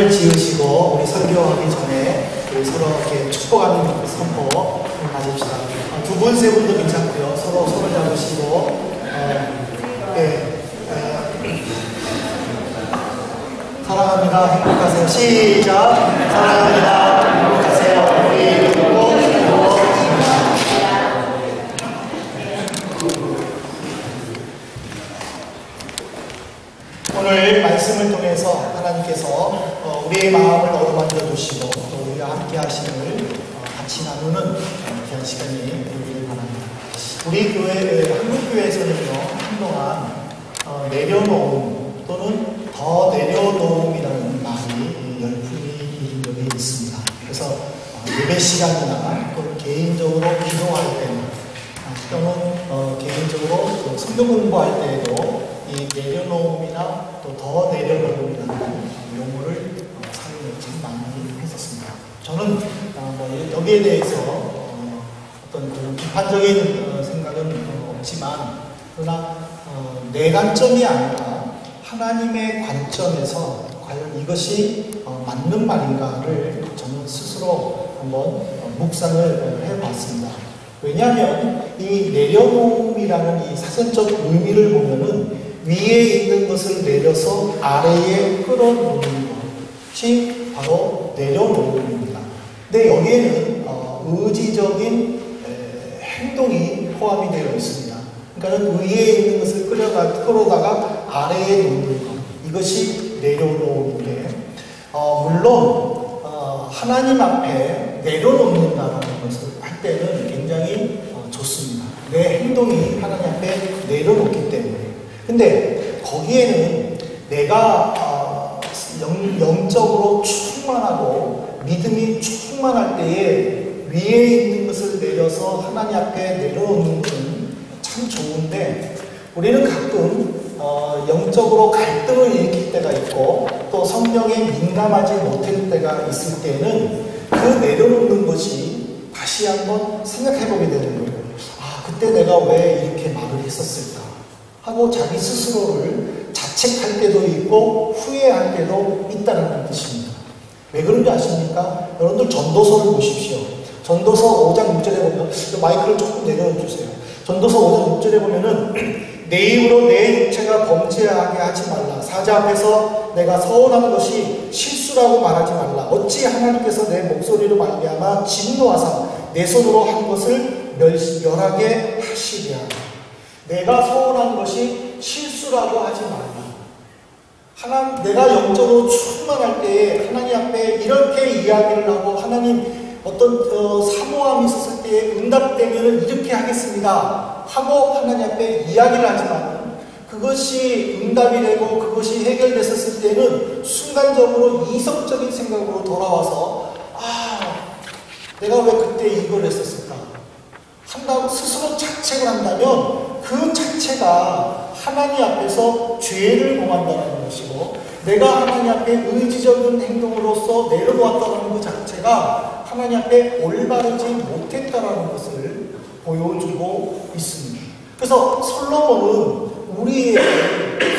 지으시고 우리 설교하기 전에 우리 서로 이렇게 축복하는 선포 가집시다. 두 분, 세 분도 괜찮고요. 서로 손을 잡으시고 사랑합니다. 행복하세요. 시작. 사랑합니다. 행복하세요. 우리 오늘 말씀을 통해서 하나님께서 우리의 마음을 어루만져 주시고 또 우리와 함께 하심을 같이 나누는 귀한 시간이 되기를 바랍니다. 우리 교회, 한국교회에서는요, 한동안 내려놓음 또는 더 내려놓음이라는 말이 열풍이 여기 있습니다. 그래서 예배 시간이나 또는 개인적으로 기도할 때나 또는 개인적으로 성경 공부할 때에도 이 내려놓음이나 또 더 내려놓음이라는 용어를 사용을 참 많이 했었습니다. 저는 여기에 대해서 어떤 그런 비판적인 생각은 없지만, 그러나 내 관점이 아니라 하나님의 관점에서 과연 이것이 맞는 말인가를 저는 스스로 한번 묵상을 해봤습니다. 왜냐하면 이 내려놓음이라는 이 사전적 의미를 보면은 위에 있는 것을 내려서 아래에 끌어놓는 것이 바로 내려놓음입니다. 근데 여기에는 의지적인 행동이 포함이 되어 있습니다. 그러니까 위에 있는 것을 끌어다가 아래에 놓는 것, 이것이 내려놓음인데, 물론 하나님 앞에 내려놓는다는 것을 할 때는 굉장히 좋습니다. 내 행동이 하나님 앞에 내려놓기 때문에. 근데 거기에는 내가 영적으로 충만하고 믿음이 충만할 때에 위에 있는 것을 내려서 하나님 앞에 내려놓는 것은 참 좋은데, 우리는 가끔 영적으로 갈등을 일으킬 때가 있고 또 성경에 민감하지 못할 때가 있을 때는 그 내려놓는 것이 다시 한번 생각해보게 되는 거예요. 그때 내가 왜 이렇게 말을 했었을까 하고 자기 스스로를 자책할 때도 있고 후회할 때도 있다는 뜻입니다. 왜 그런지 아십니까? 여러분들 전도서를 보십시오. 전도서 5장 6절에 보면, 마이크를 조금 내려주세요. 전도서 5장 6절에 보면은 내 입으로 내 육체가 범죄하게 하지 말라. 사자 앞에서 내가 서운한 것이 실수라고 말하지 말라. 어찌 하나님께서 내 목소리로 말미암아 진노하사 내 손으로 한 것을 멸하게 하시랴. 내가 서운한 것이 실수라고 하지 말라. 내가 영적으로 충만할 때에 하나님 앞에 이렇게 이야기를 하고, 하나님 어떤 사모함이 있었을 때에 응답되면 이렇게 하겠습니다 하고 하나님 앞에 이야기를 하지만, 그것이 응답이 되고 그것이 해결됐었을 때는 순간적으로 이성적인 생각으로 돌아와서 내가 왜 그때 이걸 했었을까 한다고 스스로 자책을 한다면, 그 자체가 하나님 앞에서 죄를 범한다는 것이고, 내가 하나님 앞에 의지적인 행동으로서 내려놓았다는 그 자체가 하나님 앞에 올바르지 못했다는 것을 보여주고 있습니다. 그래서 솔로몬은 우리에게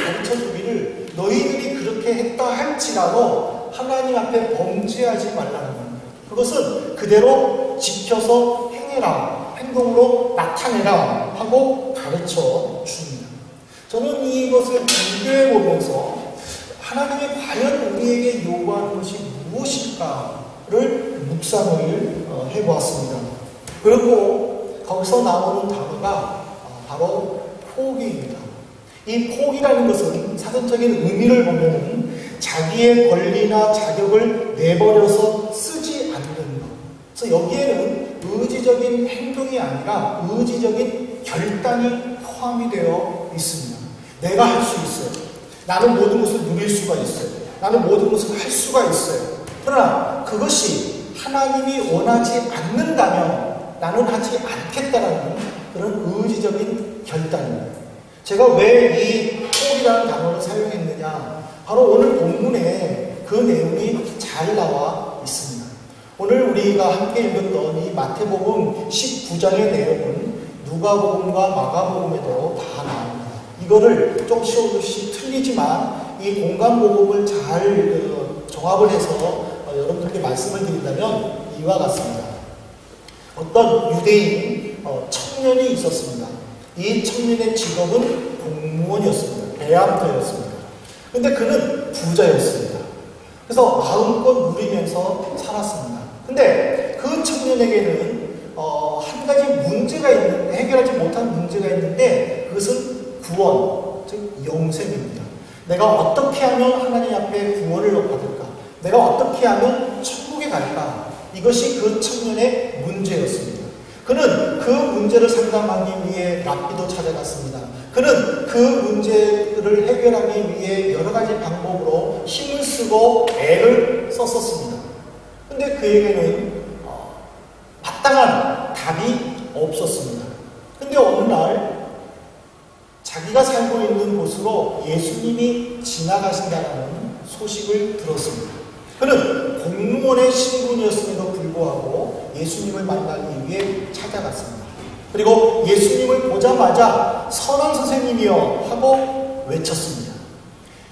가르쳐주기를, 너희들이 그렇게 했다 할지라도 하나님 앞에 범죄하지 말라는 겁니다. 그것은 그대로 지켜서 행해라, 행동으로 나타내라 하고 가르쳐 줍니다. 저는 이것을 비교해 보면서 하나님이 과연 우리에게 요구하는 것이 무엇일까를 묵상을 해보았습니다. 그리고 거기서 나오는 단어가 바로 포기입니다. 이 포기라는 것은 사전적인 의미를 보면 자기의 권리나 자격을 내버려서 쓰지 않는 것. 그래서 여기에는 의지적인 행동이 아니라 의지적인 결단이 포함이 되어 있습니다. 내가 할 수 있어요. 나는 모든 것을 누릴 수가 있어요. 나는 모든 것을 할 수가 있어요. 그러나 그것이 하나님이 원하지 않는다면 나는 하지 않겠다라는 그런 의지적인 결단입니다. 제가 왜 이 포기라는 단어를 사용했느냐, 바로 오늘 본문에 그 내용이 잘 나와 있습니다. 오늘 우리가 함께 읽었던 이 마태복음 19장의 내용은 누가복음과 마가복음에도 다 나옵니다. 이거를 조금씩 틀리지만 이 공간복음을 잘 종합을 해서 여러분들께 말씀을 드린다면 이와 같습니다. 어떤 유대인 청년이 있었습니다. 이 청년의 직업은 공무원이었습니다. 배암터였습니다. 근데 그는 부자였습니다. 그래서 마음껏 누리면서 살았습니다. 근데 그 청년에게는 한 가지 문제가 해결하지 못한 문제가 있는데 그것은 구원, 즉 영생입니다. 내가 어떻게 하면 하나님 앞에 구원을 받을까? 내가 어떻게 하면 천국에 갈까? 이것이 그 청년의 문제였습니다. 그는 그 문제를 상담하기 위해 랍비도 찾아갔습니다. 그는 그 문제를 해결하기 위해 여러 가지 방법으로 힘을 쓰고 애를 썼었습니다. 근데 그에게는 마땅한 답이 없었습니다. 근데 어느 날 자기가 살고 있는 곳으로 예수님이 지나가신다는 소식을 들었습니다. 그는 공무원의 신분이었음에도 불구하고 예수님을 만나기 위해 찾아갔습니다. 그리고 예수님을 보자마자 선한 선생님이여 하고 외쳤습니다.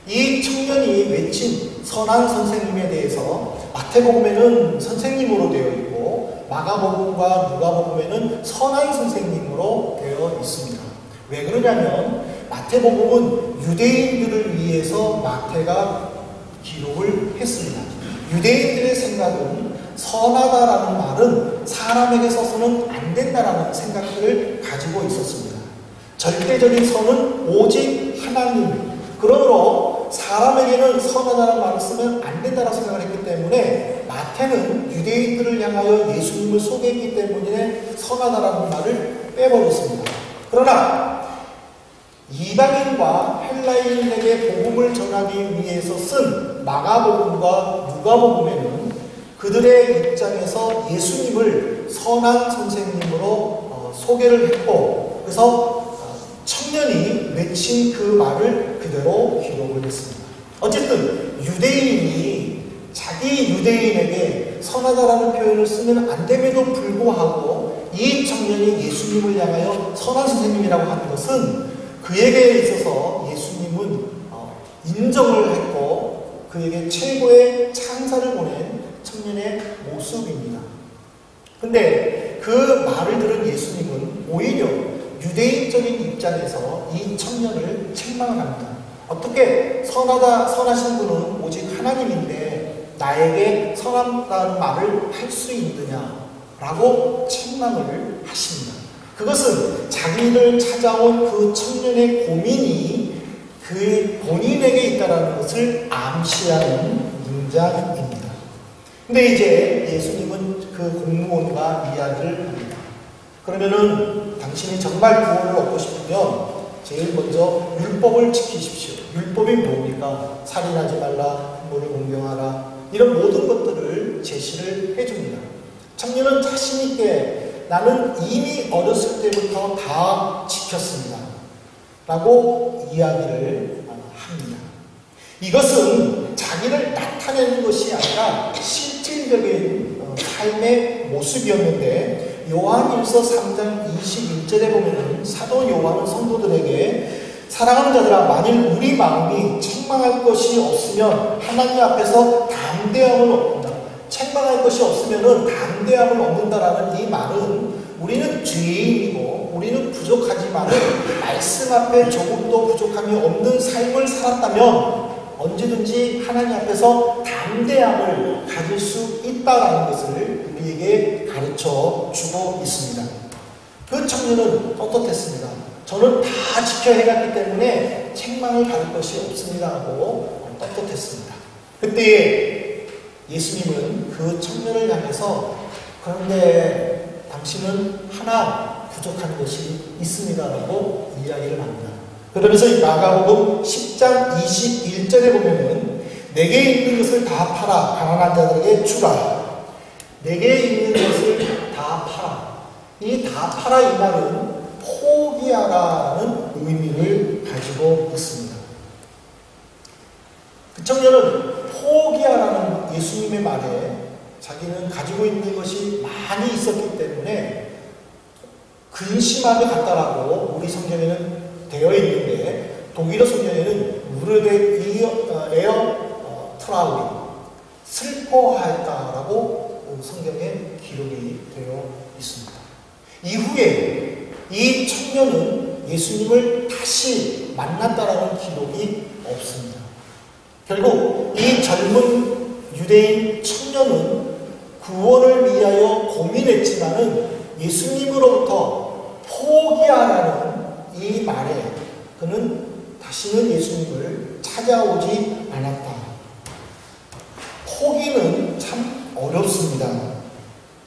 이 청년이 외친 선한 선생님에 대해서 마태복음에는 선생님으로 되어 있고 마가복음과 누가복음에는 선한 선생님으로 되어 있습니다. 왜 그러냐면 마태복음은 유대인들을 위해서 마태가 기록을 했습니다. 유대인들의 생각은 선하다라는 말은 사람에게 써서는 안 된다라는 생각들을 가지고 있었습니다. 절대적인 선은 오직 하나님. 그러므로 사람에게는 선하다는 말을 쓰면 안 된다라고 생각을 했기 때문에 마태는 유대인들을 향하여 예수님을 소개했기 때문에 선하다라는 말을 빼버렸습니다. 그러나 이방인과 헬라인에게 복음을 전하기 위해서 쓴 마가복음과 누가복음에는 그들의 입장에서 예수님을 선한 선생님으로 소개를 했고 그래서 청년이 외친 그 말을 그대로 기록을 했습니다. 어쨌든 유대인이 자기 유대인에게 선하다라는 표현을 쓰면 안 됨에도 불구하고 이 청년이 예수님을 향하여 선한 선생님이라고 하는 것은 그에게 있어서 예수님은 인정을 했고 그에게 최고의 찬사를 보낸 청년의 모습입니다. 근데 그 말을 들은 예수님은 오히려 유대인적인 입장에서 이 청년을 책망을 합니다. 어떻게 선하신 분은 오직 하나님인데 나에게 선하다는 말을 할 수 있느냐라고 책망을 하십니다. 그것은 자기를 찾아온 그 청년의 고민이 그 본인에게 있다는 것을 암시하는 문장입니다. 근데 이제 예수님은 그 공무원과 이야기를 합니다. 그러면은 당신이 정말 구원을 얻고 싶으면 제일 먼저 율법을 지키십시오. 율법이 뭡니까? 살인하지 말라, 부모를 공경하라, 이런 모든 것들을 제시를 해줍니다. 청년은 자신있게 나는 이미 어렸을 때부터 다 지켰습니다 라고 이야기를 합니다. 이것은 자기를 나타내는 것이 아니라 실질적인 삶의 모습이었는데 요한일서 3장 21절에 보면 사도 요한은 성도들에게 사랑하는 자들아 만일 우리 마음이 책망할 것이 없으면 하나님 앞에서 담대함을 얻는다. 책망할 것이 없으면 담대함을 얻는다라는 이 말은 우리는 죄인이고 우리는 부족하지만 말씀 앞에 조금도 부족함이 없는 삶을 살았다면 언제든지 하나님 앞에서 담대함을 가질 수 있다라는 것을 우리에게 가르쳐 주고 있습니다. 그 청년은 떳떳했습니다. 저는 다 지켜 해갔기 때문에 책망을 받을 것이 없습니다 하고 떳떳했습니다. 그때 예수님은 그 청년을 향해서 그런데 당신은 하나 부족한 것이 있습니다 라고 이야기를 합니다. 그러면서 이 마가복음 10장 21절에 보면은 내게 있는 것을 다 팔아 가난한 자들에게 주라. 내게 있는 것을 다 팔아. 이 다 팔아 이 말은 포기하라는 의미를 가지고 있습니다. 그 청년은 포기하라는 예수님의 말에 자기는 가지고 있는 것이 많이 있었기 때문에 근심하게 갔다라고 우리 성경에는 되어 있는데 독일어 성경에는 무르데 에어 트라우리 슬퍼하였다라고 성경에 기록이 되어 있습니다. 이후에 이 청년은 예수님을 다시 만났다라는 기록이 없습니다. 결국 이 젊은 유대인 청년은 구원을 위하여 고민했지만은 예수님으로부터 포기하라는 이 말에 그는 다시는 예수님을 찾아오지 않았다. 포기는 참 어렵습니다.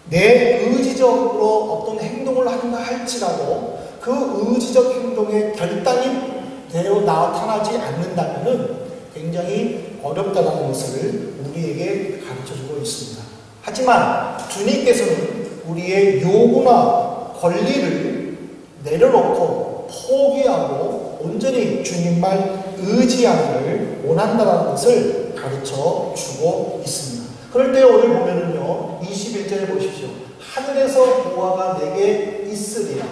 내 의지적으로 어떤 행동을 한다 할지라도 그 의지적 행동에 결단이 되어 나타나지 않는다면 굉장히 어렵다는 것을 우리에게 가르쳐주고 있습니다. 하지만 주님께서는 우리의 요구나 권리를 내려놓고 포기하고 온전히 주님만 의지하기를 원한다는 것을 가르쳐 주고 있습니다. 그럴 때 오늘 보면은요, 21절에 보십시오. 하늘에서 보화가 내게 있으리라.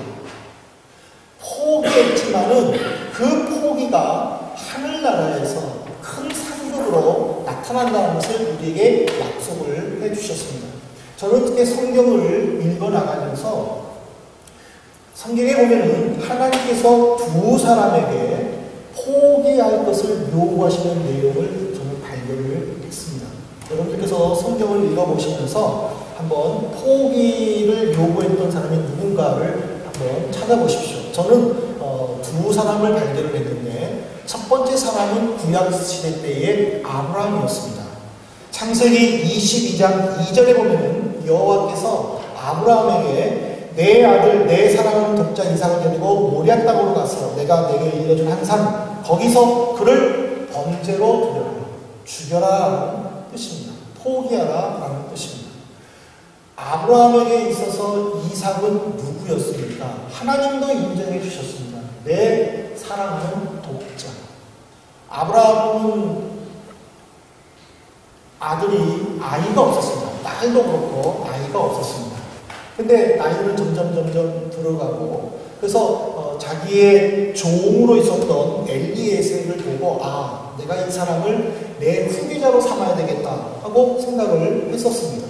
포기했지만은 그 포기가 하늘나라에서 큰 상급으로 나타난다는 것을 우리에게 약속을 해주셨습니다. 저는 특히 성경을 읽어나가면서 성경에 보면은 하나님께서 두 사람에게 포기할 것을 요구하시는 내용을 저는 발견을 했습니다. 여러분들께서 성경을 읽어보시면서 한번 포기를 요구했던 사람이 누군가를 한번 찾아보십시오. 저는 두 사람을 발견을 했는데 첫 번째 사람은 구약시대 때의 아브라함이었습니다. 창세기 22장 2절에 보면은 여호와께서 아브라함에게 내 아들 내 사랑하는 독자 이삭을 데리고 모리아 땅으로 가서 내가 내게 일러준 한 산 거기서 그를 번제로 드려라. 죽여라라는 뜻입니다. 포기하라라는 뜻입니다. 아브라함에게 있어서 이삭은 누구였습니까? 하나님도 인정해 주셨습니다. 내 사랑하는 독자. 아브라함은 아이가 없었습니다. 딸도 그렇고 아이가 없었습니다. 근데 나이는 점점 들어가고 그래서 자기의 종으로 있었던 엘리에셀을 보고 내가 이 사람을 내 후계자로 삼아야 되겠다 하고 생각을 했었습니다.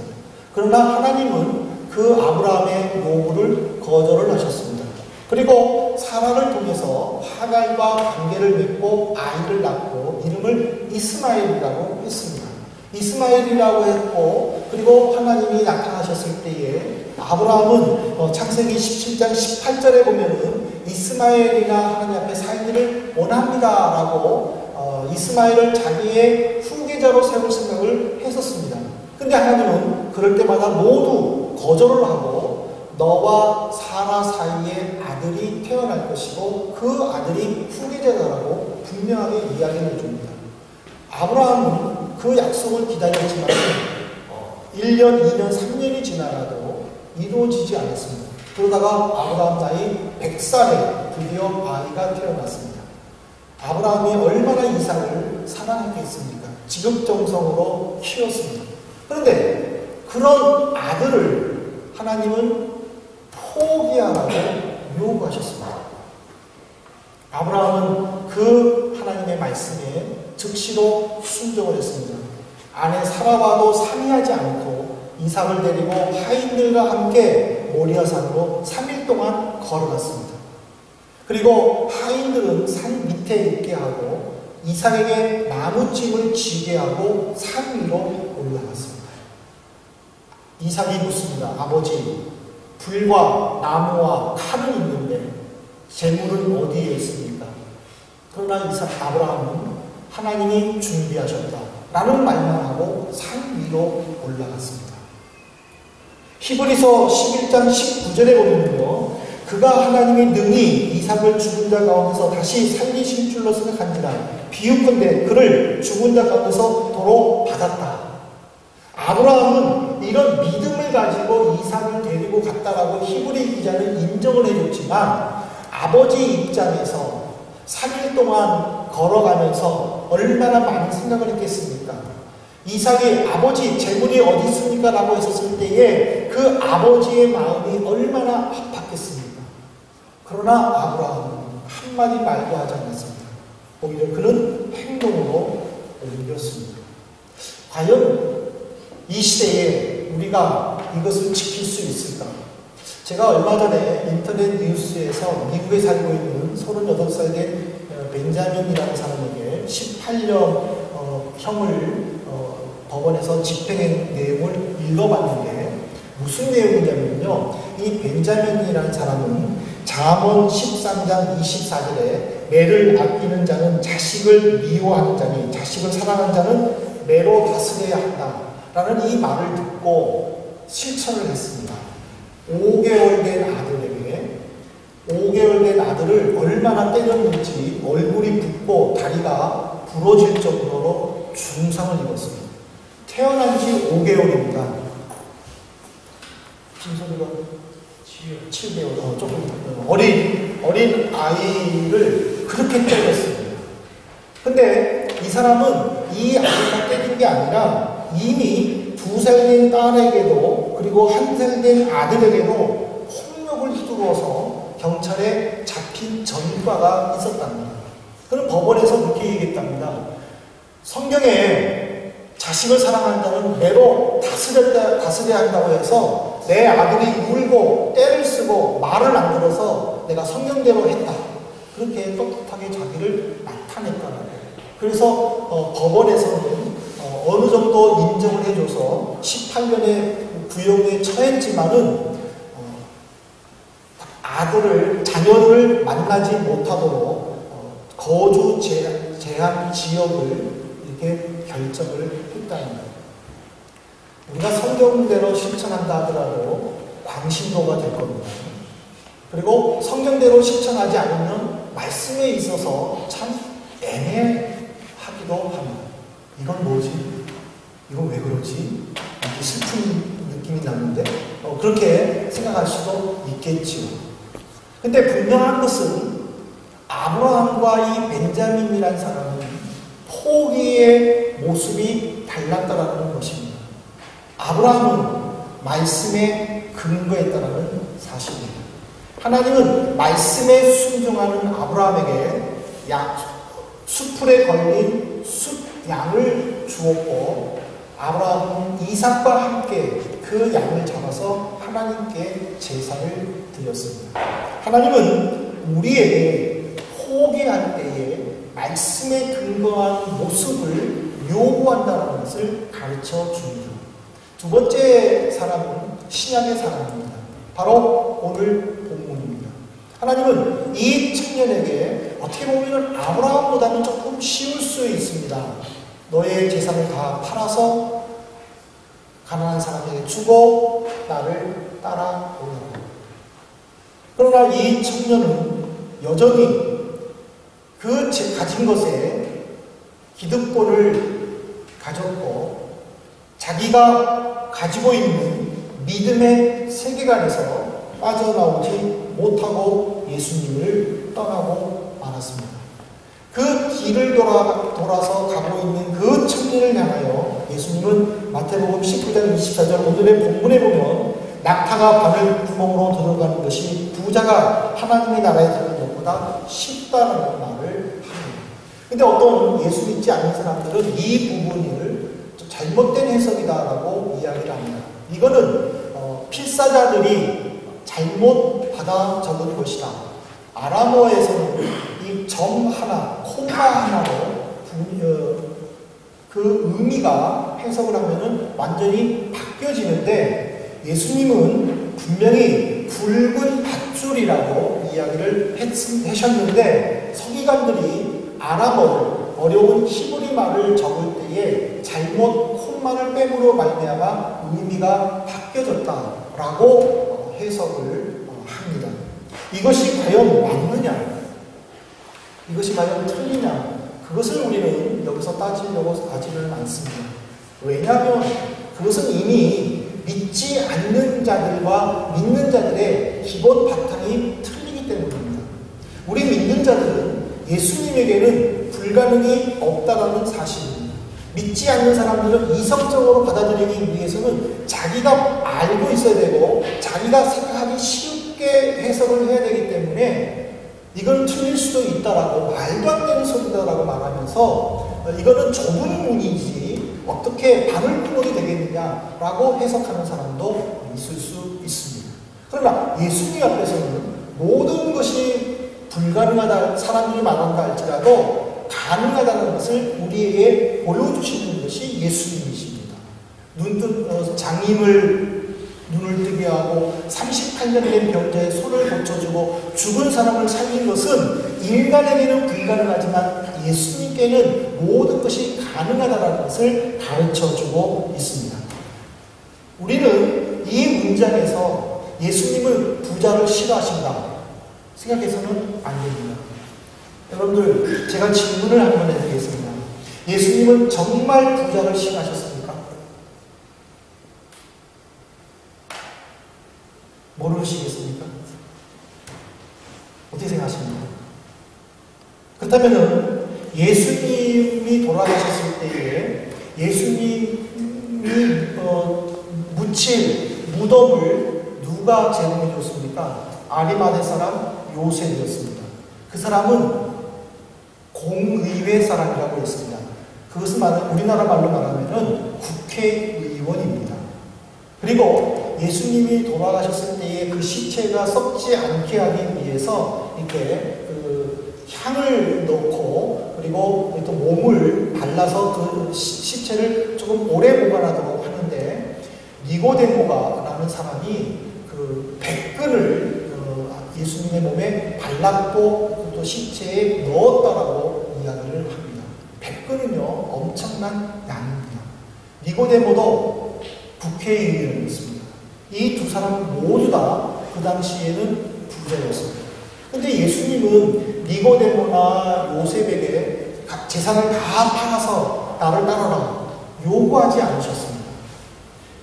그러나 하나님은 그 아브라함의 요구를 거절을 하셨습니다. 그리고 사라를 통해서 하갈과 관계를 맺고 아이를 낳고 이름을 이스마엘이라고 했습니다. 이스마엘이라고 했고 그리고 하나님이 나타나셨을 때에 아브라함은 창세기 17장 18절에 보면은 이스마엘이나 하나님 앞에 살기를 원합니다라고 이스마엘을 자기의 후계자로 세울 생각을 했었습니다. 근데 하나님은 그럴 때마다 모두 거절을 하고 너와 사라 사이에 아들이 태어날 것이고 그 아들이 후계자다라고 분명하게 이야기를 해줍니다. 아브라함은 그 약속을 기다렸지만 1년, 2년, 3년이 지나가도 이루어지지 않았습니다. 그러다가 아브라함 나이 100살에 드디어 아이가 태어났습니다. 아브라함이 얼마나 이삭을 사랑했겠습니까? 지극정성으로 키웠습니다. 그런데 그런 아들을 하나님은 포기하라고 요구하셨습니다. 아브라함은 그 하나님의 말씀에 즉시로 순종을 했습니다. 아내 사라와도 상의하지 않고 이삭을 데리고 하인들과 함께 모리아산으로 3일 동안 걸어갔습니다. 그리고 하인들은 산 밑에 있게 하고 이삭에게 나무찜을 지게 하고 산 위로 올라갔습니다. 이삭이 묻습니다. 아버지, 불과 나무와 칼은 있는데 재물은 어디에 있습니까? 그러나 아브라함은 하나님이 준비하셨다 라는 말만 하고 산 위로 올라갔습니다. 히브리서 11장 19절에 보면요, 그가 하나님이 능히 이삭을 죽은 자 가운데서 다시 살리실 줄로 생각한지라 비유컨대 그를 죽은 자 가운데서 도로 받았다. 아브라함은 이런 믿음을 가지고 이삭을 데리고 갔다라고 히브리 기자는 인정을 해줬지만 아버지 입장에서 3일 동안 걸어가면서 얼마나 많은 생각을 했겠습니까? 이삭이 아버지 재물이 어디 있습니까? 라고 했었을 때에 그 아버지의 마음이 얼마나 아팠겠습니까? 그러나 아브라함은 한마디 말도 하지 않았습니다. 오히려 그는 행동으로 옮겼습니다. 과연 이 시대에 우리가 이것을 지킬 수 있을까? 제가 얼마 전에 인터넷 뉴스에서 미국에 살고 있는 38살 된 벤자민이라는 사람에게 18년 형을 법원에서 집행한 내용을 읽어봤는데 무슨 내용이냐면요. 이 벤자민이라는 사람은 잠언 13장 24절에 매를 아끼는 자는 자식을 미워하는 자니 자식을 사랑하는 자는 매로 다스려야 한다 라는 이 말을 듣고 실천을 했습니다. 5개월 된 아들을 얼마나 때렸는지 얼굴이 붓고 다리가 부러질 정도로 중상을 입었습니다. 태어난 지 5개월입니다. 진솔이가 7개월, 조금 어린 아이를 그렇게 때렸습니다. 근데 이 사람은 이 아이가 때린 게 아니라 이미 2살 된 딸에게도 그리고 1살 된 아들에게도 폭력을 휘두르어서 경찰에 잡힌 전과가 있었답니다. 그럼 법원에서 그렇게 얘기했답니다. 성경에 자식을 사랑하는 자는 매로 다스려야 한다고 해서 내 아들이 울고 때를 쓰고 말을 안 들어서 내가 성경대로 했다. 그렇게 떳떳하게 자기를 나타냈다는 거예요. 그래서 법원에서는 어느 정도 인정을 해줘서 18년의 구형에 처했지만은 자녀를 만나지 못하도록 거주 제한 지역을 이렇게 결정을 했다는 거예요. 우리가 성경대로 실천한다 하더라도 광신도가 될 겁니다. 그리고 성경대로 실천하지 않으면 말씀에 있어서 참 애매하기도 합니다. 이건 뭐지? 이건 왜 그러지? 이렇게 슬픈 느낌이 나는데 그렇게 생각할 수도 있겠지요. 근데 분명한 것은 아브라함과 이 벤자민이라는 사람은 포기의 모습이 달랐다라는 것입니다. 아브라함은 말씀에 근거했다라는 사실입니다. 하나님은 말씀에 순종하는 아브라함에게 숫풀에 걸린 숫양을 주었고 아브라함은 이삭과 함께 그 양을 잡아서 하나님께 제사를 드렸습니다. 하나님은 우리에게 포기할 때에 말씀에 근거한 모습을 요구한다는 것을 가르쳐 줍니다. 두 번째 사람은 신약의 사람입니다. 바로 오늘 본문입니다. 하나님은 이 청년에게 어떻게 보면 아브라함보다는 조금 쉬울 수 있습니다. 너의 재산을 다 팔아서 가난한 사람에게 주고 나를 따라오너라. 그러나 이 청년은 여전히 그 가진 것에 기득권을 가졌고 자기가 가지고 있는 믿음의 세계관에서 빠져나오지 못하고 예수님을 떠나고 말았습니다. 그 길을 돌아서 가고 있는 그 청년을 향하여 예수님은 마태복음 19장 24절 오늘의 본문에 보면 낙타가 바늘 구멍으로 들어가는 것이 부자가 하나님의 나라에 들어가는 것보다 쉽다는 말을 합니다. 근데 어떤 예수 믿지 않는 사람들은 이 부분을 잘못된 해석이다라고 이야기를 합니다. 이거는 필사자들이 잘못 받아 적은 것이다. 아람어에서는 이 점 하나, 콤마 하나로 그 의미가 해석을 하면은 완전히 바뀌어지는데 예수님은 분명히 굵은 밧줄이라고 이야기를 하셨는데 서기관들이 아람어를 어려운 히브리 말을 적을 때에 잘못 콤마를 빼므로 말미암아 의미가 바뀌어졌다라고 해석을 합니다. 이것이 과연 맞느냐? 이것이 과연 틀리냐? 그것을 우리는 여기서 따지려고 하지는 않습니다. 왜냐하면 그것은 이미 믿지 않는 자들과 믿는 자들의 기본 바탕이 틀리기 때문입니다. 우리 믿는 자들은 예수님에게는 불가능이 없다라는 사실입니다. 믿지 않는 사람들은 이성적으로 받아들이기 위해서는 자기가 알고 있어야 되고 자기가 생각하기 쉽게 해석을 해야 되기 때문에 이건 틀릴 수도 있다라고 말도 안 되는 소리다라고 말하면서 이거는 좁은 문이지 어떻게 바늘구멍이 되겠느냐 아니냐 라고 해석하는 사람도 있을 수 있습니다. 그러나 예수님 앞에서는 모든 것이 불가능하다, 사람들이 말한다 할지라도 가능하다는 것을 우리에게 보여주시는 것이 예수님이십니다. 장님을 눈을 뜨게 하고 38년 된 병자의 손을 고쳐주고 죽은 사람을 살린 것은 인간에게는 불가능하지만 예수님께는 모든 것이 가능하다는 것을 가르쳐주고 있습니다. 우리는 이 문장에서 예수님은 부자를 싫어하신다 생각해서는 안 됩니다. 여러분들, 제가 질문을 한번 해드리겠습니다. 예수님은 정말 부자를 싫어하셨습니까? 모르시겠습니까? 어떻게 생각하십니까? 그렇다면 예수님이 돌아가셨을 때에 예수님이 묻힐 무덤을 누가 제공해 줬습니까? 아리마대 사람 요셉이었습니다. 그 사람은 공의회 사람이라고 했습니다. 그것은 우리나라 말로 말하면 국회의원입니다. 그리고 예수님이 돌아가셨을 때에 그 시체가 썩지 않게 하기 위해서 이렇게 향을 넣고 그리고 또 몸을 발라서 그 시체를 조금 오래 보관하도록 하는데, 니고데모가라는 사람이 그 백근을 예수님의 몸에 발랐고 또 시체에 넣었다라고 이야기를 합니다. 백근은요 엄청난 양입니다. 니고데모도 국회의원이었습니다. 이 두 사람은 모두 다 그 당시에는 부자였습니다. 근데 예수님은 니고데모나 요셉에게 각 재산을 다 팔아서 나를 따라라 요구하지 않으셨습니다.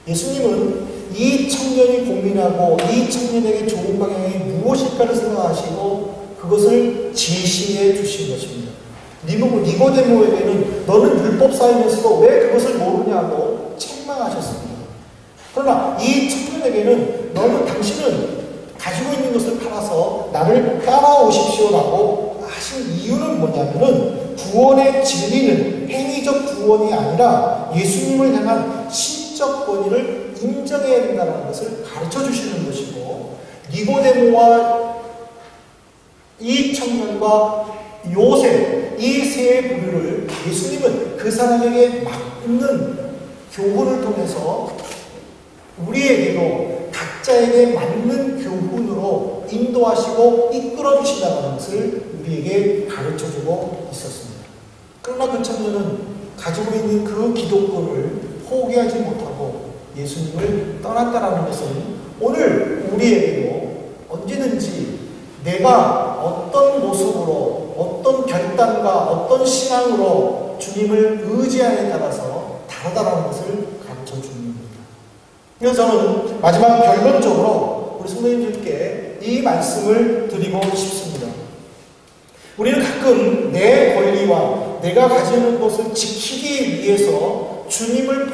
예수님은 이 청년이 고민하고 이 청년에게 좋은 방향이 무엇일까를 생각하시고 그것을 제시해 주신 것입니다. 니고데모에게는 너는 율법 사이면서도 왜 그것을 모르냐고 책망하셨습니다. 그러나 이 청년에게는 당신은 가지고 있는 것을 팔아서 나를 따라오십시오라고 하신 이유는 뭐냐면은 구원의 진리는 행위적 구원이 아니라 예수님을 향한 신적 권위를 인정해야 된다는 것을 가르쳐 주시는 것이고, 니고데모와 이 청년과 요셉 이 세 부류를 예수님은 그 사람에게 맞는 교훈을 통해서 우리에게도 각자에게 맞는 교훈으로 인도하시고 이끌어 주신다는 것을 우리에게 가르쳐 주고 있었습니다. 그러나 그 청년은 가지고 있는 그 기독교를 포기하지 못하고 예수님을 떠났다라는 것은 오늘 우리에게도 언제든지 내가 어떤 모습으로 어떤 결단과 어떤 신앙으로 주님을 의지하느냐에 따라서 다르다라는 것을 가르쳐 줍니다. 그래서 저는 마지막 결론적으로 우리 성도님들께 이 말씀을 드리고 싶습니다. 우리는 가끔 내 권리와 내가 가지는 것을 지키기 위해서 주님을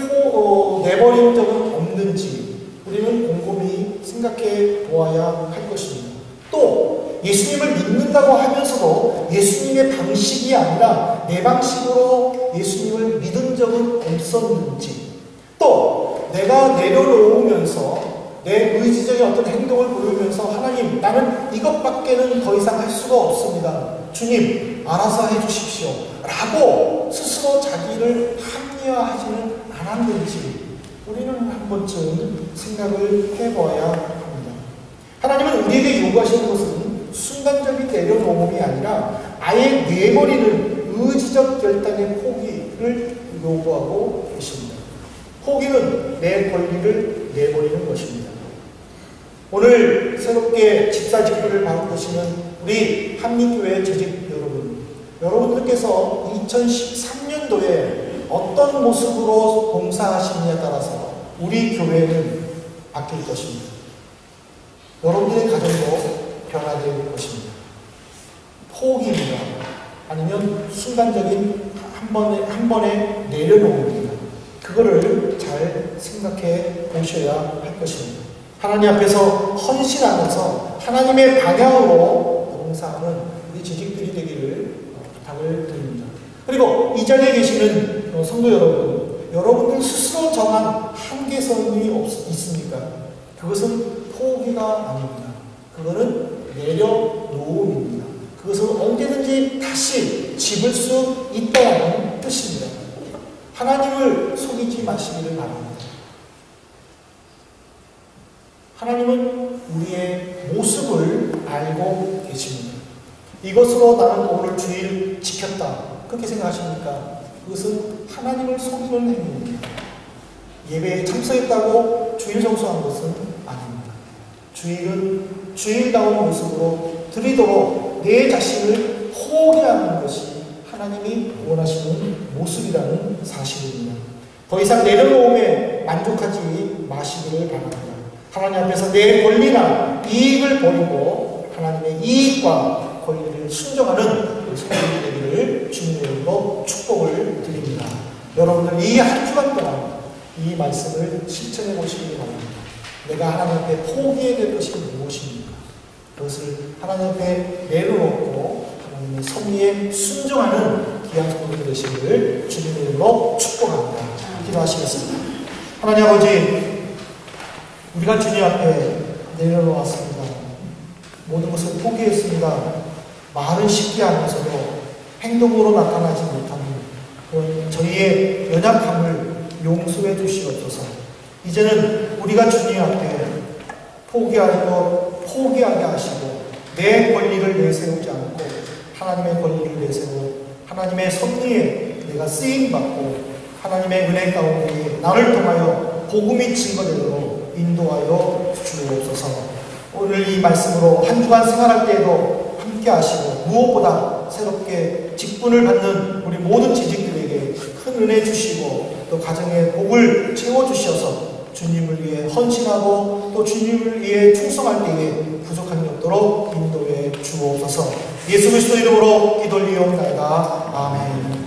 내버린 적은 없는지 우리는 곰곰이 생각해 보아야 할 것입니다. 또 예수님을 믿는다고 하면서도 예수님의 방식이 아니라 내 방식으로 예수님을 믿은 적은 없었는지, 또 내가 내려놓으면서 내 의지적인 어떤 행동을 보이면서 하나님, 나는 이것밖에는 더 이상 할 수가 없습니다. 주님, 알아서 해주십시오. 라고 스스로 자기를 합리화하지는 않았는지 우리는 한 번쯤 생각을 해봐야 합니다. 하나님은 우리에게 요구하시는 것은 순간적인 내려놓음이 아니라 아예 내버리는 의지적 결단의 포기를 요구하고 계십니다. 포기는 내 권리를 내버리는 것입니다. 오늘 새롭게 집사 직분을 맡으시는 우리 한민교회 재직 여러분들께서 2013년도에 어떤 모습으로 봉사하시느냐에 따라서 우리 교회는 바뀔 것입니다. 여러분들의 가정도 변화될 것입니다. 포기입니다. 아니면 순간적인 한 번에 내려놓습니다. 그거를 잘 생각해 보셔야 할 것입니다. 하나님 앞에서 헌신하면서 하나님의 방향으로 봉사하는 우리 재직들이 되기를 부탁을 드립니다. 그리고 이 자리에 계시는 성도 여러분들 스스로 정한 한계선이 있습니까? 그것은 포기가 아닙니다. 그거는 내려놓음입니다. 그것은 언제든지 다시 집을 수 있다는 뜻입니다. 하나님을 속이지 마시기를 바랍니다. 하나님은 우리의 모습을 알고 계십니다. 이것으로 나는 오늘 주일 지켰다. 그렇게 생각하십니까? 그것은 하나님을 속이는 행위입니다. 예배에 참석했다고 주일 정수한 것은 아닙니다. 주일은 주일다운 모습으로 드리도록 내 자신을 포기하는 것이 하나님이 원하시는 모습이라는 사실입니다. 더 이상 내려놓음에 만족하지 마시기를 바랍니다. 하나님 앞에서 내 권리나 이익을 버리고 하나님의 이익과 권리를 순종하는 성도들 되기를 주님의 이름으로 축복을 드립니다. 여러분들 이 한 주간 동안 이 말씀을 실천해 보시기 바랍니다. 내가 하나님 앞에 포기해야 될 것이 무엇입니까? 그것을 하나님 앞에 내려놓고 하나님의 섭리에 순종하는 귀한 성도들 되시기를 주님의 이름으로 축복합니다. 기도하시겠습니다. 하나님 아버지, 우리가 주님 앞에 내려놓았습니다. 모든 것을 포기했습니다. 말은 쉽게 하면서도 행동으로 나타나지 못하는 그런 저희의 연약함을 용서해 주시옵소서. 이제는 우리가 주님 앞에 포기하게 하시고 내 권리를 내세우지 않고 하나님의 권리를 내세우고 하나님의 섭리에 내가 쓰임받고 하나님의 은혜 가운데 나를 통하여 복음이 증거되도록 인도하여 주옵소서. 오늘 이 말씀으로 한 주간 생활할 때에도 함께 하시고 무엇보다 새롭게 직분을 받는 우리 모든 지직들에게 큰 은혜 주시고 또 가정의 복을 채워주셔서 주님을 위해 헌신하고 또 주님을 위해 충성할 때에 부족함이 없도록 인도해 주옵소서. 예수 그리스도 이름으로 기도 올리옵나이다. 아멘.